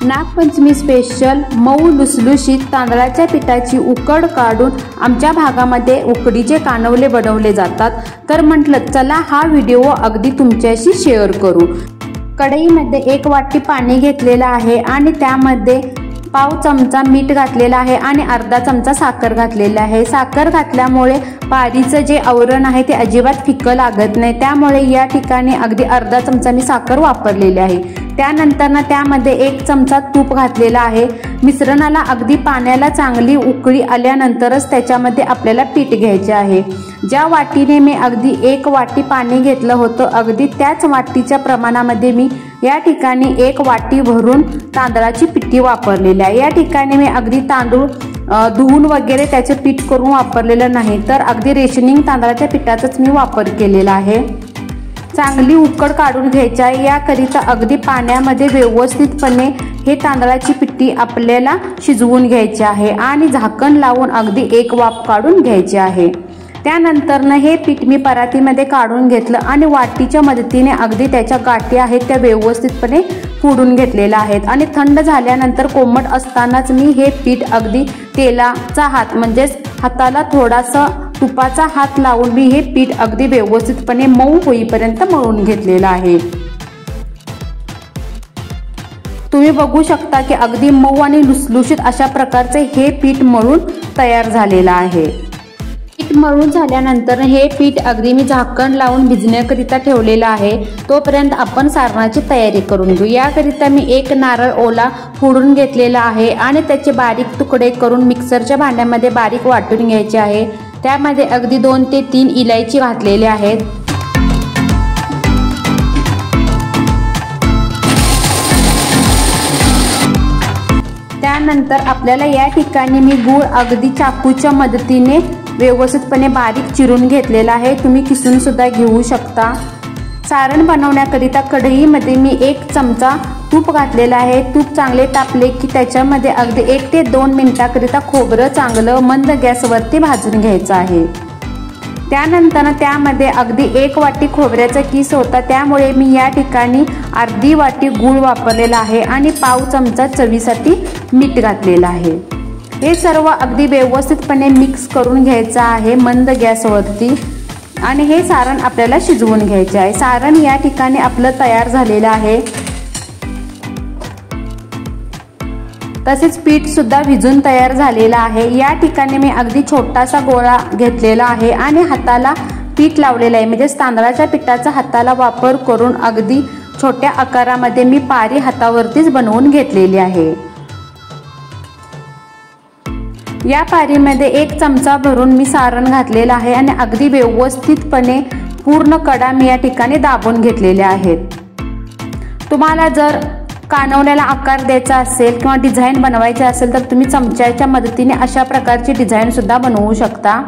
Nagpanchami special मऊ लुसलुशीत तांदळाच्या पिठाची उकड काढून आमच्या भागामध्ये उकडीचे कानवले बनवले जातात। तर म्हटलं चला हा व्हिडिओ अगदी तुमच्याशी शेअर करू। कढईमध्ये 1 वाटी पाणी घेतलेलं आहे आणि त्यामध्ये पाव चमचा मीठ घातलेला आहे आणि अर्धा चमचा साखर घातलेला आहे। साखर घातल्यामुळे पारीचं जे आवरण आहे ते अजिबात फिक्कं लागत नाही, त्यामुळे या ठिकाणी अगदी अर्धा चमचा मी साखर वापरलेली आहे। त्यानंतर त्यामध्ये 1 चमचा तूप घातलेला आहे। मिश्रणाला अगदी पाण्याला चांगली उकळी आल्यानंतरच त्याच्यामध्ये आपल्याला पीठ घ्यायचे आहे। ज्या वाटीने मी अगदी 1 वाटी पाणी घेतलं होतं अगदी त्याच वाटीच्या प्रमाणामध्ये मी या ठिकाणी 1 वाटी भरून तांदळाची पिठी वापरलेली आहे। या ठिकाणी मी अगदी तांदूळ धुवून वगैरे त्याचे पीठ करून वापरलेलं नाही, तर अगदी रेशनिंग तांदळाच्या पिठाचाच मी वापर केलेला आहे। चांगली उकड काढून घ्यायची आहे। याकरिता अगदी पाण्यामध्ये व्यवस्थितपणे हे तांदळाची पिठी आपल्याला शिजवून घ्यायची आहे आणि झाकण लावून अगदी 1 वाफ काढून घ्यायची आहे। त्यानंतर हे पीठ मी परातीमध्ये काढून घेतलं आणि वाटीच्या मदतीने अगदी त्याच्या गाठी आहेत त्या व्यवस्थितपणे फोडून घेतलेल्या आहेत आणि थंड झाल्यानंतर कोमट असतानाच मी हे पीठ अगदी तेलाचा हात म्हणजेच हाताला थोडासा तुपाचा हात लावून मी हे पीठ अगदी व्यवस्थितपणे मऊ होईपर्यंत मळून घेतलेलं आहे। तुम्ही बघू शकता की अगदी मऊ आणि लुसलुशीत अशा प्रकारचे हे पीठ मळून तयार झालेलं आहे। पीठ मळून झाल्यानंतर हे पीठ अगदी मी झाकण लावून भिजण्याकरिता ठेवलेलं आहे। तोपर्यंत आपण सारणाची तयारी करून घेऊ। याकरिता मी 1 नारळ ओला फोडून घेतलेला आहे आणि त्याचे बारीक तुकडे करून मिक्सरच्या भांड्यामध्ये बारीक वाटून घ्यायचे आहे। त्यामध्ये अगदी 2 ते 3 इलायची घातलेले आहेत। त्यानंतर आपल्याला या ठिकाणी मी गूळ अगदी चाकूच्या मदतीने व्यवस्थितपणे बारीक चिरून घेतलेला आहे। तुम्ही किसून सुद्धा घेऊ शकता। सारण बनवण्याकरिता कढईमध्ये मी 1 चमचा तूप घातलेला आहे। तूप चांगले तापले की त्याच्यामध्ये अगदी 1 ते 2 मिनिटाकरिता खोबरं चांगलं मंद गॅसवरती भाजून घ्यायचं आहे। त्यानंतर त्यामध्ये अगदी 1 वाटी खोबऱ्याचा किस होता, त्यामुळे मी या ठिकाणी अर्धी वाटी गूळ वापरलेला आहे आणि पाव चमचा चवीसाठी मीठ घातलेलं आहे। हे सर्व अगदी व्यवस्थितपणे मिक्स करून घ्यायचं आहे मंद गॅसवरती आणि हे सारण आपल्याला शिजवून घ्यायचे आहे। सारण या ठिकाणी आपलं तयार झालेलं आहे। तसेच पीठ सुद्धा भिजून तयार झालेला आहे। या ठिकाणी मी अगदी छोटासा गोळा घेतलेला आहे आणि हाताला पीठ लावलेलं आहे, म्हणजे तांदळाच्या पिठाचा हाताला वापर करून अगदी छोट्या आकारामध्ये मी पारी हातावरतीच बनवून घेतलेली आहे। या पारीमध्ये 1 चमचा भरून मी सारण घातलेलं आहे आणि अगदी व्यवस्थितपणे पूर्ण कडा मी या ठिकाणी दाबून घेतलेल्या आहेत। तुम्हाला जर कानवल्याला आकार द्यायचा असेल किंवा डिझाईन बनवायची असेल तर तुम्ही चमच्याच्या मदतीने अशा प्रकारची डिझाईन सुद्धा बनवू शकता।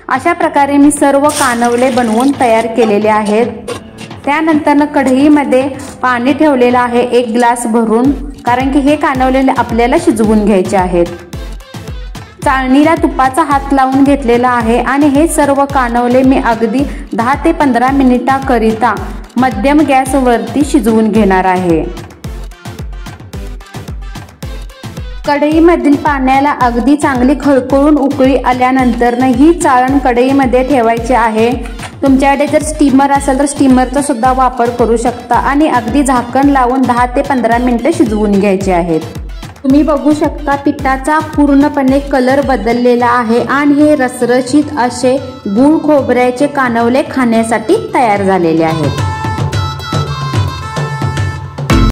अशा प्रकारे मी सर्व कानवले बनवून तयार केलेले आहेत। त्यानंतर कढईमध्ये पाणी ठेवलेलं आहे 1 ग्लास भरून, कारण की हे कानवले आपल्याला शिजवून घ्यायचे आहेत। चाळणीला तुपाचा हात लावून घेतलेला आहे आणि हे सर्व कानवले मी अगदी 10 ते 15 मिनिटाकरिता मध्यम गॅसवरती शिजवून घेणार आहे। कढईमधील पाण्याला अगदी चांगली खळखळून उकळी आल्यानंतर ही चाळण कढईमध्ये ठेवायची आहे। तुमच्याकडे जर स्टीमर असेल तर स्टीमरचा सुद्धा वापर करू शकता आणि अगदी झाकण लावून 10 ते 15 मिनिटे शिजवून घ्यायचे आहेत। तुम्ही बघू शकता पिठाचा पूर्णपणे कलर बदललेला आहे आणि हे रसरशीत असे गूळ खोबऱ्याचे कानवले खाण्यासाठी तयार झालेले आहेत।